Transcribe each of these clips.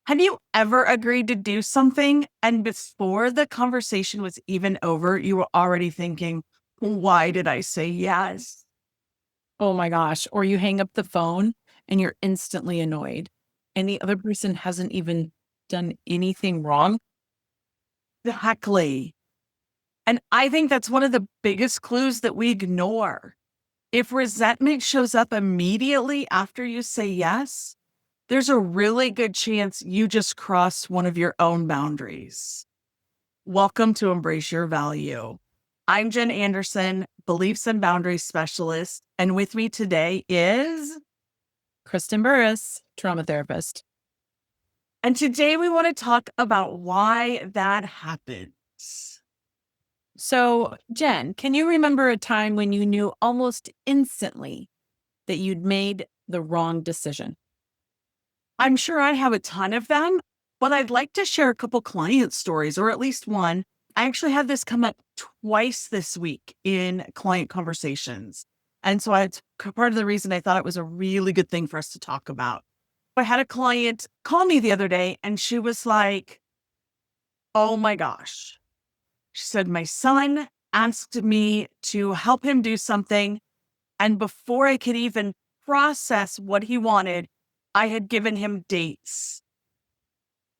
Have you ever agreed to do something and before the conversation was even over, you were already thinking, why did I say yes? Oh my gosh. Or you hang up the phone and you're instantly annoyed and the other person hasn't even done anything wrong. Exactly. And I think that's one of the biggest clues that we ignore. If resentment shows up immediately after you say yes, there's a really good chance you just crossed one of your own boundaries. Welcome to Embrace Your Value. I'm Jen Anderson, Beliefs and Boundaries Specialist, and with me today is, Kristin Burris, trauma therapist. and today we want to talk about why that happens. So, Jen, can you remember a time when you knew almost instantly that you'd made the wrong decision? I'm sure I have a ton of them, but I'd like to share a couple client stories, or at least one. I actually had this come up twice this week in client conversations. And so it's part of the reason I thought it was a really good thing for us to talk about. I had a client call me the other day and she was like, oh my gosh. She said, my son asked me to help him do something. And before I could even process what he wanted, I had given him dates.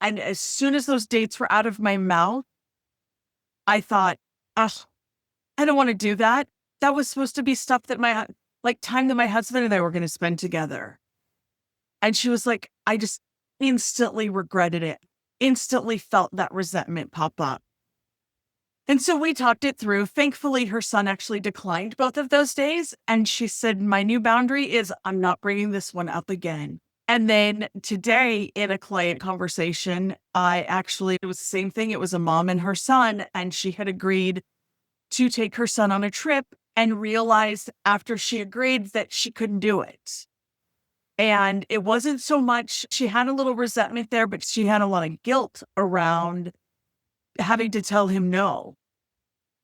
And as soon as those dates were out of my mouth, I thought, ugh, I don't want to do that. That was supposed to be stuff that like time that my husband and I were going to spend together. And she was like, I just instantly regretted it, instantly felt that resentment pop up. And so we talked it through. Thankfully, her son actually declined both of those days. And she said, my new boundary is I'm not bringing this one up again. And then today in a client conversation, it was the same thing. It was a mom and her son, and she had agreed to take her son on a trip and realized after she agreed that she couldn't do it. And it wasn't so much, she had a little resentment there, but she had a lot of guilt around having to tell him no.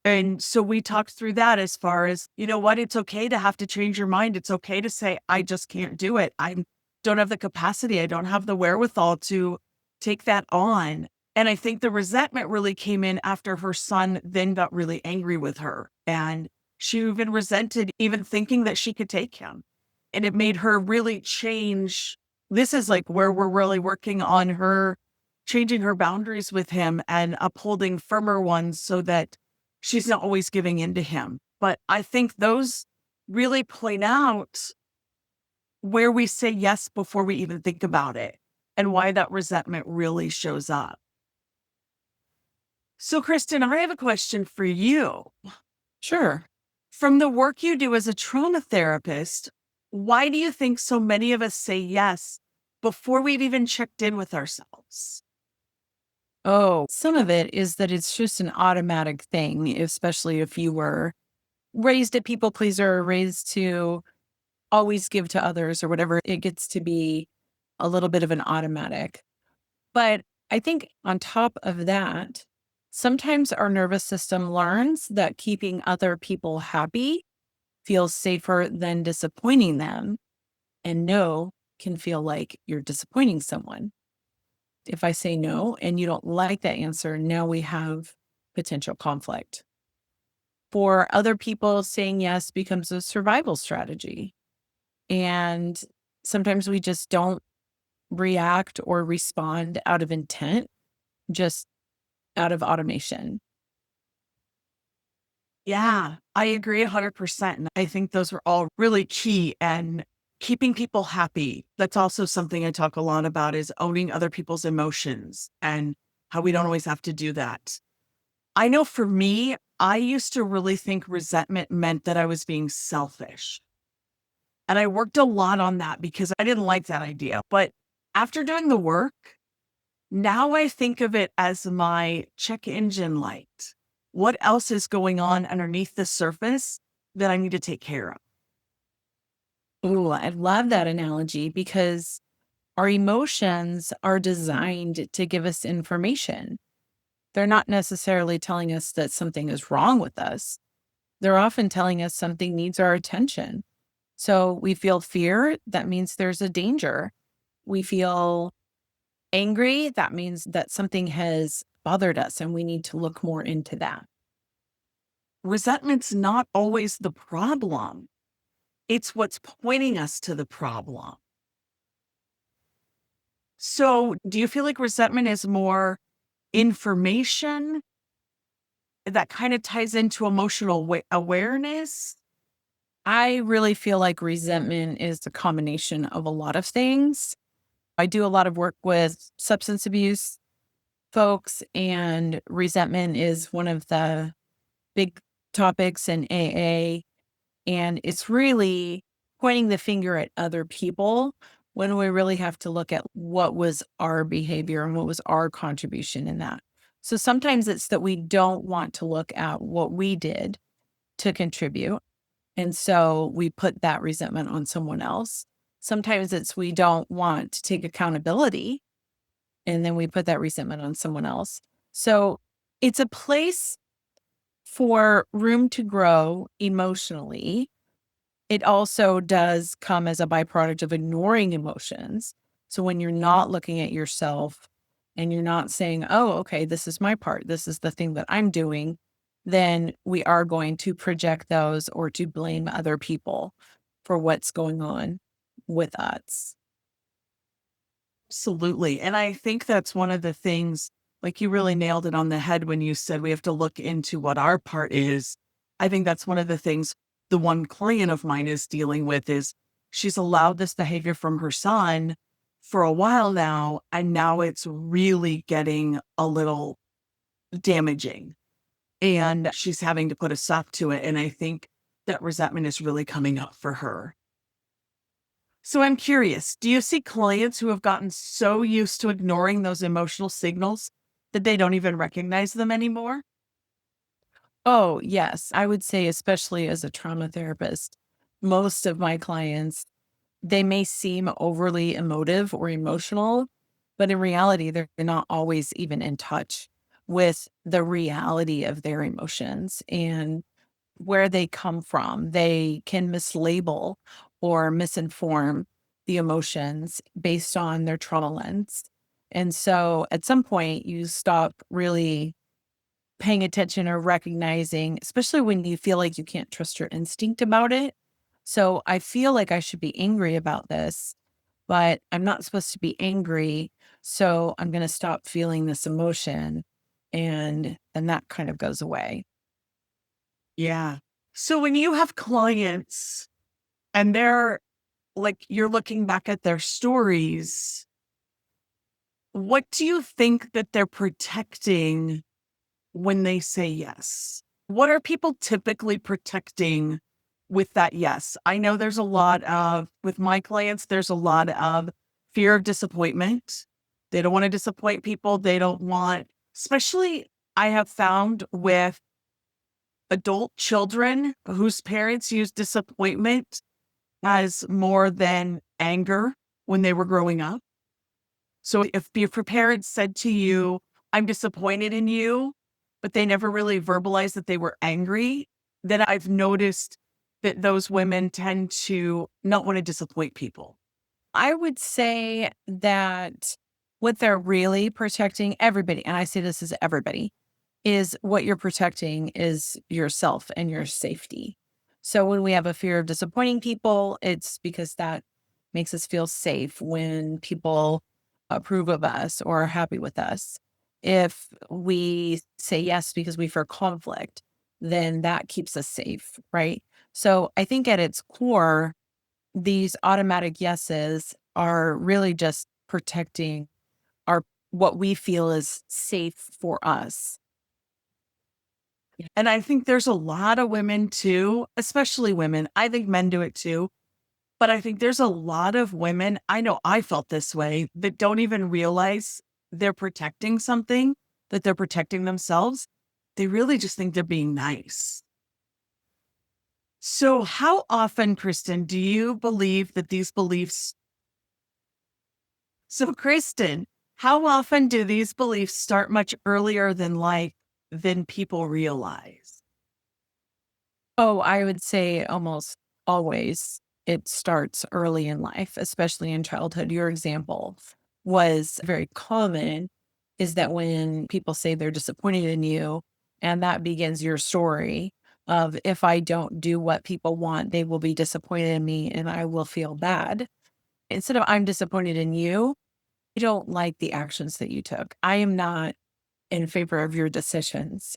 And so we talked through that as far as, you know what, it's okay to have to change your mind. It's okay to say, I just can't do it. I don't have the capacity. I don't have the wherewithal to take that on. And I think the resentment really came in after her son then got really angry with her. And she even resented even thinking that she could take him. And it made her really change. This is like where we're really working on her changing her boundaries with him and upholding firmer ones so that she's not always giving in to him. But I think those really point out where we say yes before we even think about it and why that resentment really shows up. So, Kristin, I have a question for you. Sure. From the work you do as a trauma therapist, why do you think so many of us say yes before we've even checked in with ourselves? Oh, some of it is that it's just an automatic thing, especially if you were raised a people pleaser, raised to always give to others or whatever. It gets to be a little bit of an automatic. But I think on top of that, sometimes our nervous system learns that keeping other people happy feels safer than disappointing them. And no can feel like you're disappointing someone. If I say no and you don't like that answer, now we have potential conflict. For other people, saying yes becomes a survival strategy. And sometimes we just don't react or respond out of intent, just out of automation. Yeah, I agree 100%. And I think those are all really key. And keeping people happy, that's also something I talk a lot about is owning other people's emotions and how we don't always have to do that. I know for me, I used to really think resentment meant that I was being selfish. And I worked a lot on that because I didn't like that idea. But after doing the work, now I think of it as my check engine light. What else is going on underneath the surface that I need to take care of? Ooh, I love that analogy because our emotions are designed to give us information. They're not necessarily telling us that something is wrong with us. They're often telling us something needs our attention. So we feel fear, that means there's a danger. We feel angry, that means that something has bothered us and we need to look more into that. Resentment's not always the problem. It's what's pointing us to the problem. So, do you feel like resentment is more information that kind of ties into emotional awareness? I really feel like resentment is the combination of a lot of things. I do a lot of work with substance abuse folks, and resentment is one of the big topics in AA. And it's really pointing the finger at other people when we really have to look at what was our behavior and what was our contribution in that. So sometimes it's that we don't want to look at what we did to contribute. And so we put that resentment on someone else. Sometimes it's we don't want to take accountability and then we put that resentment on someone else. So it's a place for room to grow emotionally. It also does come as a byproduct of ignoring emotions. So when you're not looking at yourself and you're not saying, oh, okay, this is my part, this is the thing that I'm doing, then we are going to project those or to blame other people for what's going on with us. Absolutely. And I think that's one of the things, like you really nailed it on the head when you said we have to look into what our part is. I think that's one of the things the one client of mine is dealing with is she's allowed this behavior from her son for a while now, and now it's really getting a little damaging. And she's having to put a stop to it. And I think that resentment is really coming up for her. So I'm curious, do you see clients who have gotten so used to ignoring those emotional signals that they don't even recognize them anymore? Oh, yes. I would say, especially as a trauma therapist, most of my clients, they may seem overly emotive or emotional, but in reality, they're not always even in touch with the reality of their emotions and where they come from. They can mislabel or misinform the emotions based on their trauma lens. And so at some point, you stop really paying attention or recognizing, especially when you feel like you can't trust your instinct about it. So I feel like I should be angry about this, but I'm not supposed to be angry. So I'm going to stop feeling this emotion. And then that kind of goes away. Yeah. So when you have clients and they're like, you're looking back at their stories, what do you think that they're protecting when they say yes? What are people typically protecting with that yes? I know there's a lot of, with my clients, there's a lot of fear of disappointment. They don't want to disappoint people. They don't want, especially I have found with adult children whose parents use disappointment as more than anger when they were growing up. So if your parents said to you, I'm disappointed in you, but they never really verbalized that they were angry, then I've noticed that those women tend to not want to disappoint people. I would say that what they're really protecting everybody, and I say this is everybody, is what you're protecting is yourself and your safety. So when we have a fear of disappointing people, it's because that makes us feel safe when people approve of us or are happy with us. If we say yes because we fear conflict, then that keeps us safe, right? So I think at its core, these automatic yeses are really just protecting our what we feel is safe for us. And I think there's a lot of women too, especially women. I think men do it too. But I think there's a lot of women, I know I felt this way, that don't even realize they're protecting something, that they're protecting themselves. They really just think they're being nice. So, how often, Kristen, do you believe that these beliefs? So, Kristen, how often do these beliefs start much earlier than than people realize? Oh, I would say almost always it starts early in life, especially in childhood. Your example. was very common is that when people say they're disappointed in you, and that begins your story of if I don't do what people want, they will be disappointed in me and I will feel bad. Instead of I'm disappointed in you, I don't like the actions that you took. I am not in favor of your decisions,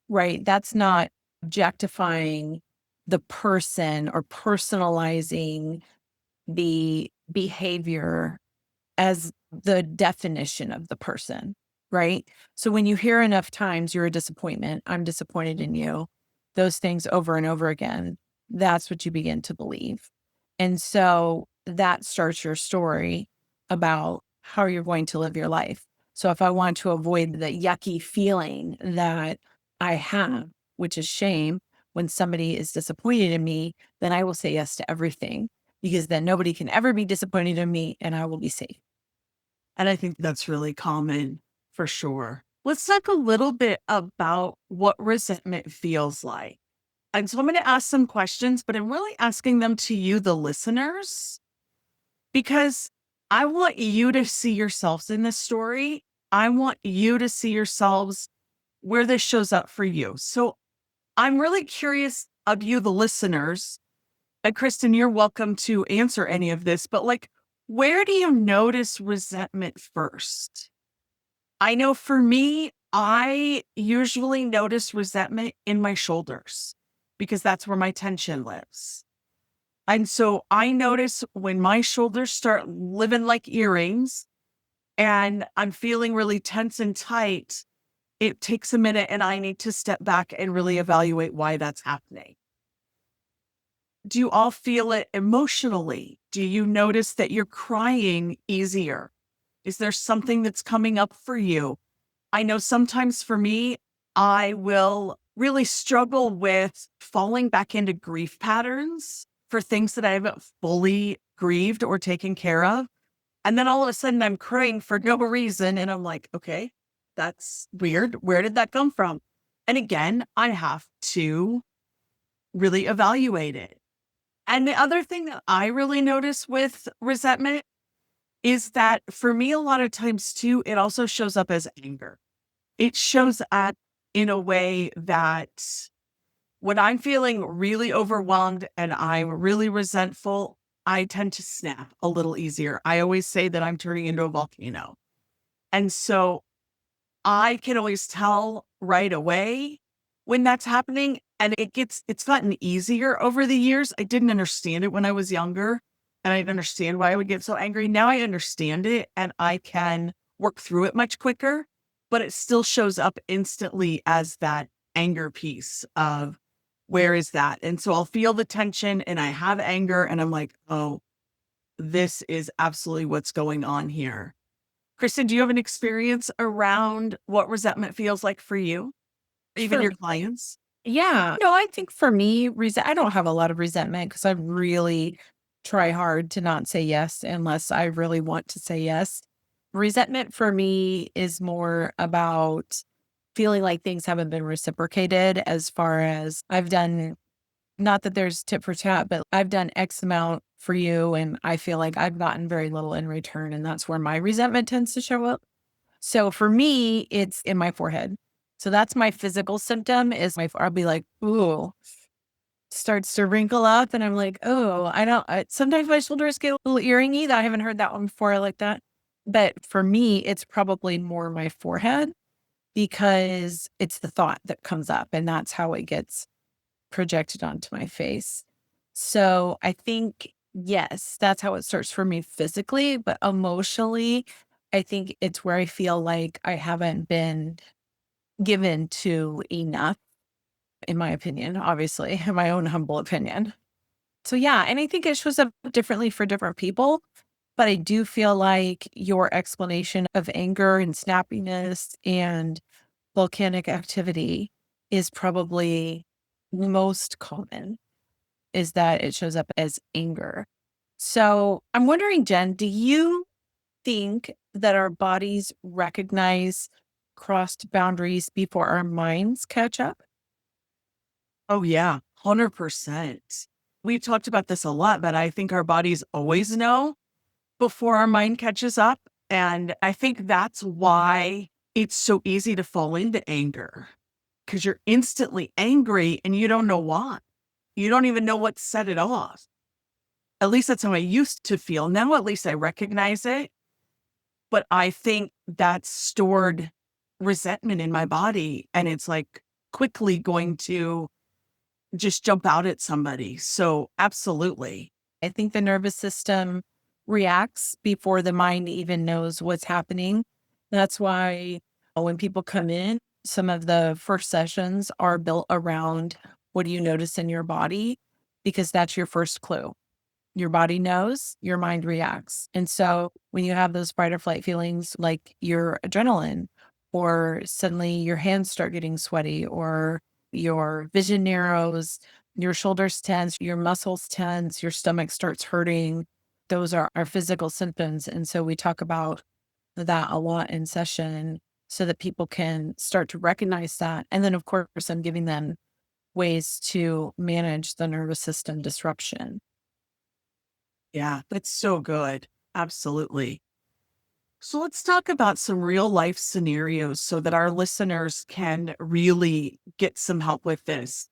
right? That's not objectifying the person or personalizing the behavior as the definition of the person, right? So when you hear enough times you're a disappointment, I'm disappointed in you, those things over and over again, that's what you begin to believe. And so that starts your story about how you're going to live your life. So if I want to avoid the yucky feeling that I have, which is shame, when somebody is disappointed in me, then I will say yes to everything because then nobody can ever be disappointed in me and I will be safe. And I think that's really common for sure. Let's talk a little bit about what resentment feels like. And so I'm going to ask some questions, but I'm really asking them to you, the listeners, because I want you to see yourselves in this story. I want you to see yourselves where this shows up for you. So I'm really curious of you, the listeners. And Kristin, you're welcome to answer any of this, but like, where do you notice resentment first? I know for me, I usually notice resentment in my shoulders because that's where my tension lives. And so I notice when my shoulders start living like earrings and I'm feeling really tense and tight, it takes a minute and I need to step back and really evaluate why that's happening. Do you all feel it emotionally? Do you notice that you're crying easier? Is there something that's coming up for you? I know sometimes for me, I will really struggle with falling back into grief patterns for things that I haven't fully grieved or taken care of. And then all of a sudden I'm crying for no reason. And I'm like, okay, that's weird. Where did that come from? And again, I have to really evaluate it. And the other thing that I really notice with resentment is that for me, a lot of times too, it also shows up as anger. It shows up in a way that when I'm feeling really overwhelmed and I'm really resentful, I tend to snap a little easier. I always say that I'm turning into a volcano. And so I can always tell right away when that's happening. And it's gotten easier over the years. I didn't understand it when I was younger and I didn't understand why I would get so angry. Now I understand it and I can work through it much quicker, but it still shows up instantly as that anger piece of where is that? And so I'll feel the tension and I have anger and I'm like, oh, this is absolutely what's going on here. Kristin, do you have an experience around what resentment feels like for you? Even For your clients? Yeah. No, I think for me, I don't have a lot of resentment because I really try hard to not say yes unless I really want to say yes. Resentment for me is more about feeling like things haven't been reciprocated as far as I've done, not that there's tit for tat, but I've done X amount for you and I feel like I've gotten very little in return. And that's where my resentment tends to show up. So for me, it's in my forehead. So that's my physical symptom is I'll be like, ooh, starts to wrinkle up. And I'm like, oh, sometimes my shoulders get a little earringy. I haven't heard that one before like that. But for me, it's probably more my forehead because it's the thought that comes up and that's how it gets projected onto my face. So I think, yes, that's how it starts for me physically, but emotionally, I think it's where I feel like I haven't been given to enough, in my opinion, obviously, in my own humble opinion. So, yeah, and I think it shows up differently for different people. But I do feel like your explanation of anger and snappiness and volcanic activity is probably most common is that it shows up as anger. So I'm wondering, Jen, do you think that our bodies recognize crossed boundaries before our minds catch up? Oh, yeah, 100%. We've talked about this a lot, but I think our bodies always know before our mind catches up. And I think that's why it's so easy to fall into anger, because you're instantly angry and you don't know why. You don't even know what set it off. At least that's how I used to feel. Now, at least I recognize it. But I think that's stored resentment in my body. And it's like quickly going to just jump out at somebody. So, absolutely. I think the nervous system reacts before the mind even knows what's happening. That's why when people come in, some of the first sessions are built around what do you notice in your body? Because that's your first clue. Your body knows, your mind reacts. And so when you have those fight or flight feelings like your adrenaline, or suddenly your hands start getting sweaty, or your vision narrows, your shoulders tense, your muscles tense, your stomach starts hurting, those are our physical symptoms. And so we talk about that a lot in session so that people can start to recognize that. And then, of course, I'm giving them ways to manage the nervous system disruption. Yeah, that's so good. Absolutely. So let's talk about some real life scenarios so that our listeners can really get some help with this.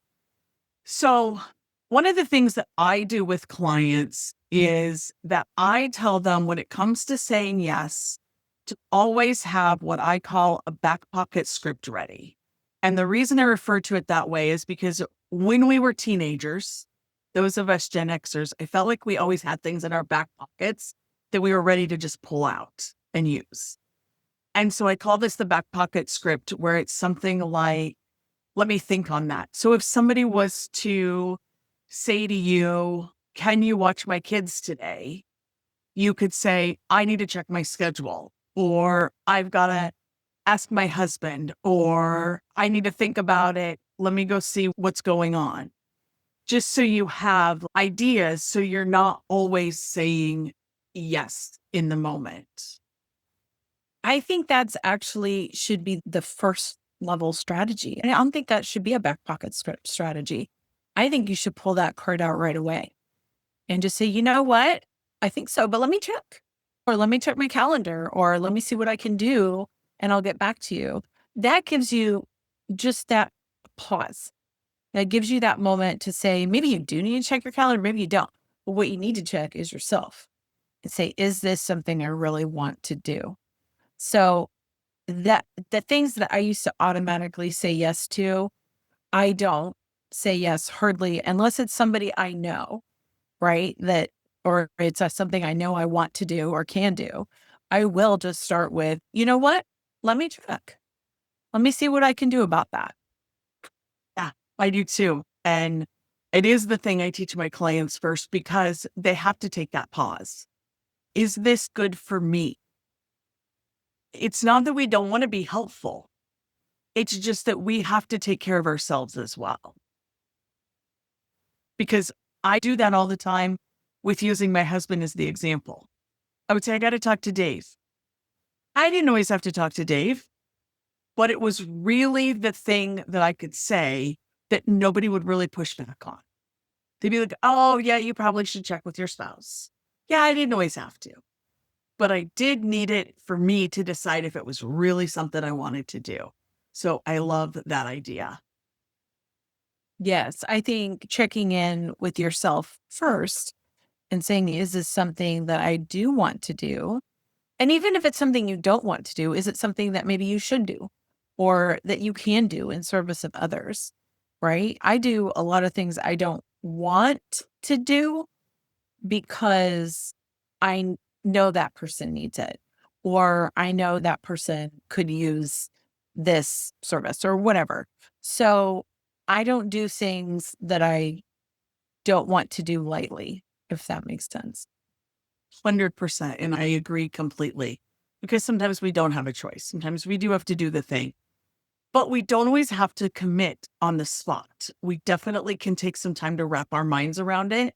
So, one of the things that I do with clients is that I tell them when it comes to saying yes, to always have what I call a back pocket script ready. And the reason I refer to it that way is because when we were teenagers, those of us Gen Xers, I felt like we always had things in our back pockets that we were ready to just pull out and use. And so I call this the back pocket script, where it's something like, let me think on that. So if somebody was to say to you, can you watch my kids today? You could say, I need to check my schedule, or I've got to ask my husband, or I need to think about it. Let me go see what's going on. Just so you have ideas, so you're not always saying yes in the moment. I think that's actually should be the first level strategy. And I don't think that should be a back pocket strategy. I think you should pull that card out right away and just say, you know what? I think so, but let me check. Or let me check my calendar, or let me see what I can do and I'll get back to you. That gives you just that pause. That gives you that moment to say, maybe you do need to check your calendar, maybe you don't. But what you need to check is yourself and say, is this something I really want to do? So that the things that I used to automatically say yes to, I don't say yes hardly unless it's somebody I know, right? That, or it's something I know I want to do or can do. I will just start with, you know what? Let me check. Let me see what I can do about that. Yeah, I do too. And it is the thing I teach my clients first, because they have to take that pause. Is this good for me? It's not that we don't want to be helpful. It's just that we have to take care of ourselves as well. Because I do that all the time with using my husband as the example. I would say, I got to talk to Dave. I didn't always have to talk to Dave, but it was really the thing that I could say that nobody would really push back on. They'd be like, oh, yeah, you probably should check with your spouse. Yeah, I didn't always have to, but I did need it for me to decide if it was really something I wanted to do. So I love that idea. Yes, I think checking in with yourself first and saying, is this something that I do want to do? And even if it's something you don't want to do, is it something that maybe you should do or that you can do in service of others? Right? I do a lot of things I don't want to do because know that person needs it, or I know that person could use this service or whatever. So I don't do things that I don't want to do lightly, if that makes sense. 100%. And I agree completely, because sometimes we don't have a choice. Sometimes we do have to do the thing, but we don't always have to commit on the spot. We definitely can take some time to wrap our minds around it.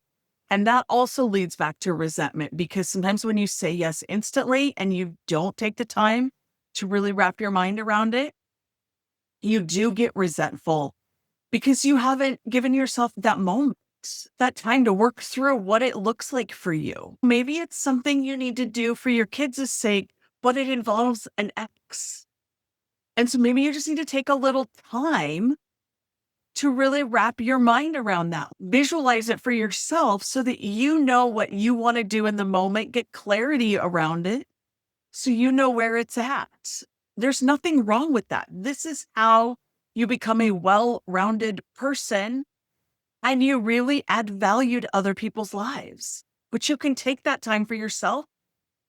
And that also leads back to resentment, because sometimes when you say yes instantly and you don't take the time to really wrap your mind around it, you do get resentful because you haven't given yourself that moment, that time to work through what it looks like for you. Maybe it's something you need to do for your kids' sake, but it involves an X. And so maybe you just need to take a little time to really wrap your mind around that. Visualize it for yourself so that you know what you want to do in the moment, get clarity around it so you know where it's at. There's nothing wrong with that. This is how you become a well-rounded person and you really add value to other people's lives. But you can take that time for yourself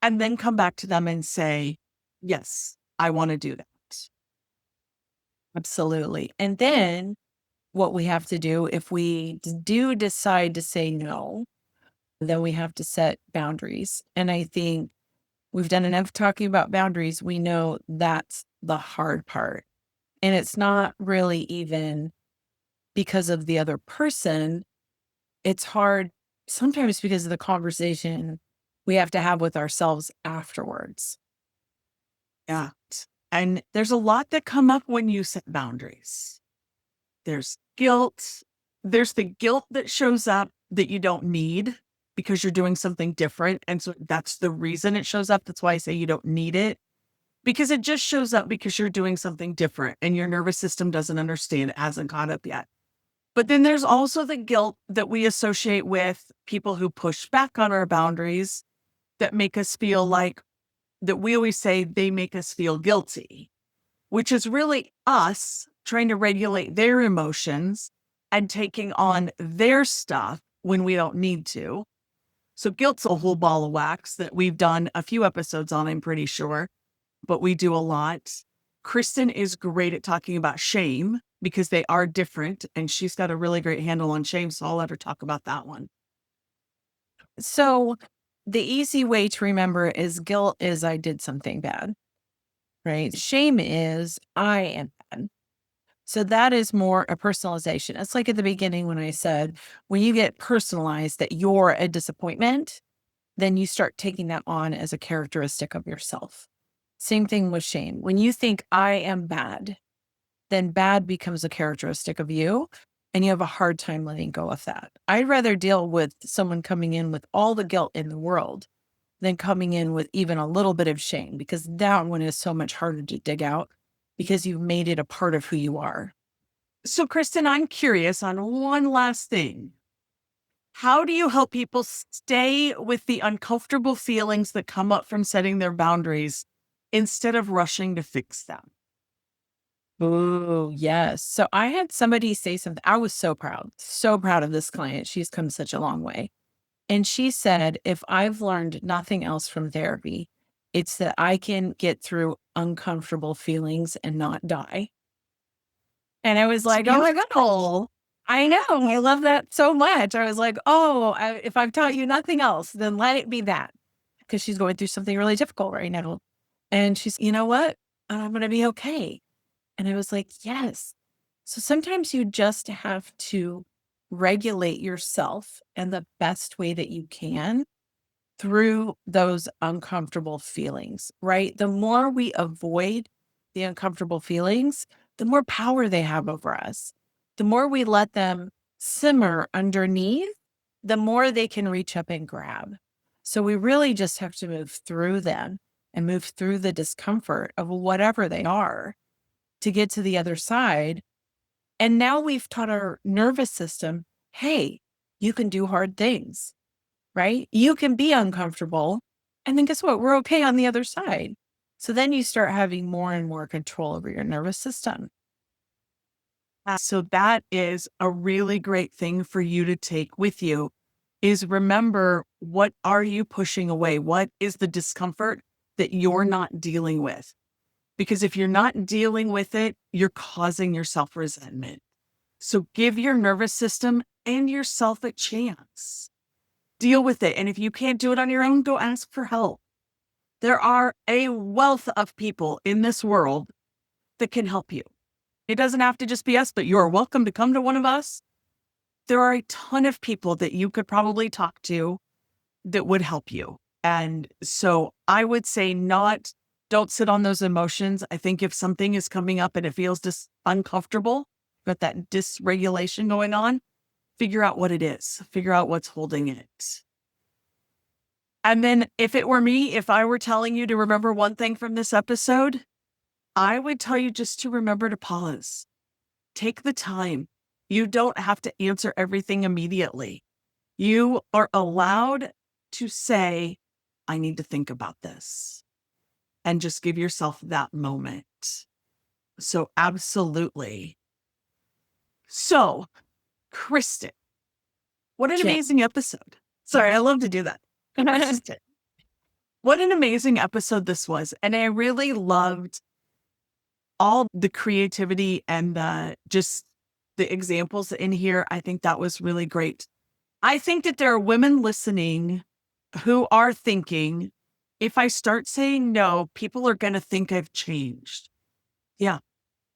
and then come back to them and say, yes, I want to do that. Absolutely. And then what we have to do if we do decide to say no, then we have to set boundaries. And I think we've done enough talking about boundaries. We know that's the hard part. And it's not really even because of the other person. It's hard sometimes because of the conversation we have to have with ourselves afterwards. Yeah. And there's a lot that come up when you set boundaries. There's guilt. There's the guilt that shows up that you don't need because you're doing something different. And so that's the reason it shows up. That's why I say you don't need it, because it just shows up because you're doing something different and your nervous system doesn't understand. It hasn't caught up yet. But then there's also the guilt that we associate with people who push back on our boundaries that make us feel like that we always say they make us feel guilty, which is really us trying to regulate their emotions and taking on their stuff when we don't need to. So guilt's a whole ball of wax that we've done a few episodes on, I'm pretty sure, but we do a lot. Kristin is great at talking about shame because they are different, and she's got a really great handle on shame. So I'll let her talk about that one. So the easy way to remember is guilt is I did something bad, right? Shame is I am bad. So that is more a personalization. It's like at the beginning when I said, when you get personalized that you're a disappointment, then you start taking that on as a characteristic of yourself. Same thing with shame. When you think I am bad, then bad becomes a characteristic of you and you have a hard time letting go of that. I'd rather deal with someone coming in with all the guilt in the world than coming in with even a little bit of shame, because that one is so much harder to dig out because you've made it a part of who you are. So, Kristin, I'm curious on one last thing. How do you help people stay with the uncomfortable feelings that come up from setting their boundaries instead of rushing to fix them? Oh, yes. So I had somebody say something. I was so proud of this client. She's come such a long way. And she said, if I've learned nothing else from therapy, it's that I can get through uncomfortable feelings and not die. And I was It's like, oh my God, beautiful. I know. I love that so much. I was like, if I've taught you nothing else, then let it be that. Because she's going through something really difficult right now. And she's, you know what? I'm going to be okay. And I was like, yes. So sometimes you just have to regulate yourself in the best way that you can through those uncomfortable feelings, right? The more we avoid the uncomfortable feelings, the more power they have over us. The more we let them simmer underneath, the more they can reach up and grab. So we really just have to move through them and move through the discomfort of whatever they are to get to the other side. And now we've taught our nervous system, hey, you can do hard things, right? You can be uncomfortable. And then guess what? We're okay on the other side. So then you start having more and more control over your nervous system. So that is a really great thing for you to take with you is remember, what are you pushing away? What is the discomfort that you're not dealing with? Because if you're not dealing with it, you're causing yourself resentment. So give your nervous system and yourself a chance. Deal with it. And if you can't do it on your own, go ask for help. There are a wealth of people in this world that can help you. It doesn't have to just be us, but you're welcome to come to one of us. There are a ton of people that you could probably talk to that would help you. And so I would say don't sit on those emotions. I think if something is coming up and it feels just uncomfortable, got that dysregulation going on, figure out what it is, figure out what's holding it. And then if it were me, if I were telling you to remember one thing from this episode, I would tell you just to remember to pause. Take the time. You don't have to answer everything immediately. You are allowed to say, I need to think about this, and just give yourself that moment. So absolutely. So, Kristin, what an Jen. amazing episode. Sorry, I love to do that. Kristin, what an amazing episode this was. And I really loved all the creativity and just the examples in here. I think that was really great. I think that there are women listening who are thinking, if I start saying no, people are going to think I've changed. Yeah.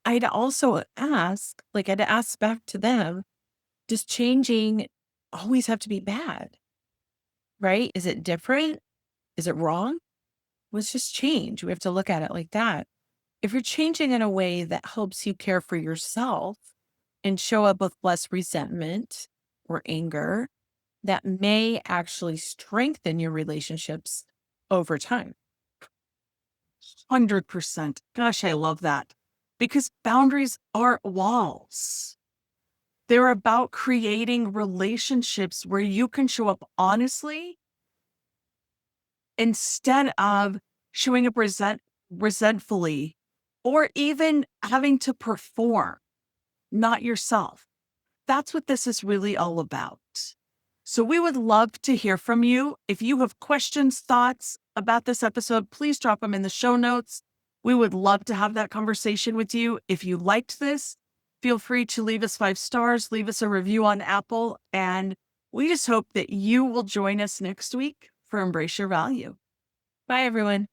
I'd also ask, I'd ask back to them, does changing always have to be bad? Right? Is it different? Is it wrong? Well, it's just change. We have to look at it like that. If you're changing in a way that helps you care for yourself and show up with less resentment or anger, that may actually strengthen your relationships over time. 100%. Gosh, I love that. Because boundaries are walls. They're about creating relationships where you can show up honestly instead of showing up resentfully or even having to perform, not yourself. That's what this is really all about. So we would love to hear from you. If you have questions, thoughts about this episode, please drop them in the show notes. We would love to have that conversation with you. If you liked this, feel free to leave us 5 stars, leave us a review on Apple, and we just hope that you will join us next week for Embrace Your Value. Bye, everyone.